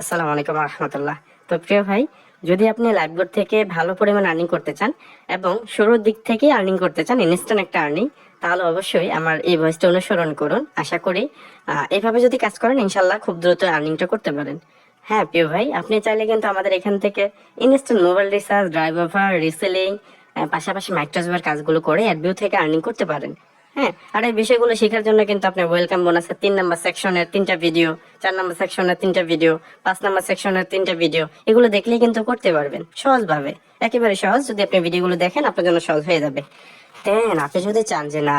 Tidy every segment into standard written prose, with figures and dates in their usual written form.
আসসালামু আলাইকুম রহমতুল্লাহ। তো প্রিয় ভাই, যদি আপনি লাইভবোর্ড থেকে ভালো পরিমাণ আর্নিং করতে চান এবং শুরুর দিক থেকে আর্নিং করতে চান, ইনস্ট্যান্ট একটা আর্নিং, তাহলে অবশ্যই আমার এই ভয়েসটা অনুসরণ করুন। আশা করি এইভাবে যদি কাজ করেন ইনশাল্লাহ খুব দ্রুত আর্নিংটা করতে পারেন। হ্যাঁ প্রিয় ভাই, আপনি চাইলে কিন্তু আমাদের এখান থেকে instant mobile recharge, drive over, reselling, পাশাপাশি মাইক্রোসফট কাজগুলো করে অ্যাডভিউ থেকে আর্নিং করতে পারেন। হ্যাঁ, আর এই বিষয়গুলো শেখার জন্য কিন্তু আপনার ওয়েলকাম বোনাসের 3 নম্বর সেকশনের 3টা ভিডিও, 4 নম্বর সেকশনের 3টা ভিডিও, 5 নম্বর সেকশনের 3টা ভিডিও, এগুলো দেখলেই কিন্তু করতে পারবেন সহজভাবে। একেবারে সহজ, যদি আপনি ভিডিওগুলো দেখেন আপনার জন্য সহজ হয়ে যাবে। দেন আপনি যদি চান যে না,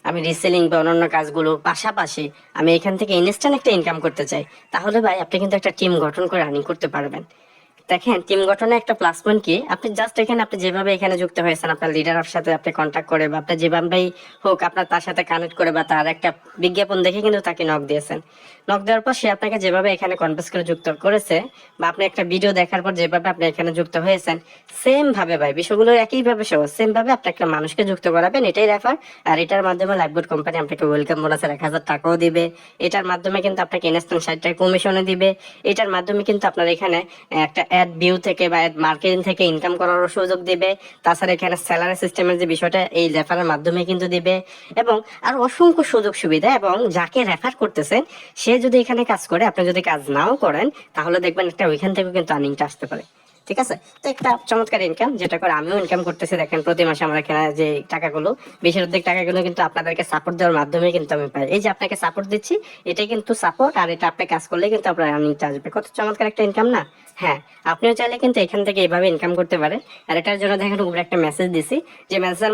আমি রিসেলিং বা অন্যান্য কাজগুলো পাশাপাশি আমি এখান থেকে ইনস্ট্যান্ট একটা ইনকাম করতে চাই, তাহলে ভাই আপনি কিন্তু একটা টিম গঠন করে আর্নিং করতে পারবেন। দেখেন, টিম গঠনে একটা প্লাস পয়েন্ট কি, আপনি জাস্ট এখানে আপনি যেভাবে এখানে যুক্ত হয়েছেন আপনার লিডারের সাথে আপনি কন্ট্যাক্ট করে বা আপনার যেভাবেই হোক আপনার তার সাথে কানেক্ট করে বা তার একটা বিজ্ঞাপন দেখে কিন্তু তাকে নক দিয়েছেন। নক দেওয়ার পর সে আপনাকে যেভাবে এখানে কনভার্স করে যুক্ত করেছে বা আপনি একটা ভিডিও দেখার পর যেভাবে আপনি এখানে যুক্ত হয়েছেন, সেম ভাবে ভাই বিষয়গুলো একইভাবে সহজ, সেম ভাবে আপনি একটা মানুষকে যুক্ত করাবেন, এটাই রেফার। আর এটার মাধ্যমে লাইভবোর্ড কোম্পানি আপনাকে ওয়েলকাম বোনাসের 1,000 টাকাও দিবে। এটার মাধ্যমে কিন্তু আপনাকে ইনস্ট্যান্ট 60 টাকা কমিশনে দিবে। এটার মাধ্যমে কিন্তু আপনার এখানে একটা অ্যাড ভিউ থেকে বা অ্যাড মার্কেটিং থেকে ইনকাম করারও সুযোগ দিবে। তাছাড়া এখানে স্যালারি সিস্টেমের যে বিষয়টা এই রেফারের মাধ্যমে কিন্তু দিবে, এবং আর অসংখ্য সুযোগ সুবিধা। এবং যাকে রেফার করতেছেন সে যদি এখানে কাজ করে, আপনি যদি কাজ নাও করেন, তাহলে দেখবেন একটা ওইখান থেকে কিন্তু আর্নিংটা আসতে পারে। ঠিক আছে, তো একটা চমৎকার ইনকাম, যেটা করে আমিও ইনকাম করতেছি। দেখেন প্রতি মাসে আমার এখানে যে টাকাগুলো, বেশির অর্ধেক টাকাগুলো কিন্তু আপনাদেরকে সাপোর্ট দেওয়ার মাধ্যমে কিন্তু আমি পাই। এই যে আপনাকে সাপোর্ট দিচ্ছি, এটাই কিন্তু সাপোর্ট, আর এটা আপনি কাজ করলে কিন্তু আপনার আর্নিংটা আসবে। কত চমৎকার একটা ইনকাম না? হ্যাঁ, আপনিও চাইলে কিন্তু এখান থেকে এইভাবে ইনকাম করতে পারেন। আর এটার জন্য দেখেন উপরে একটা মেসেজ দিছি, যে মেসেজের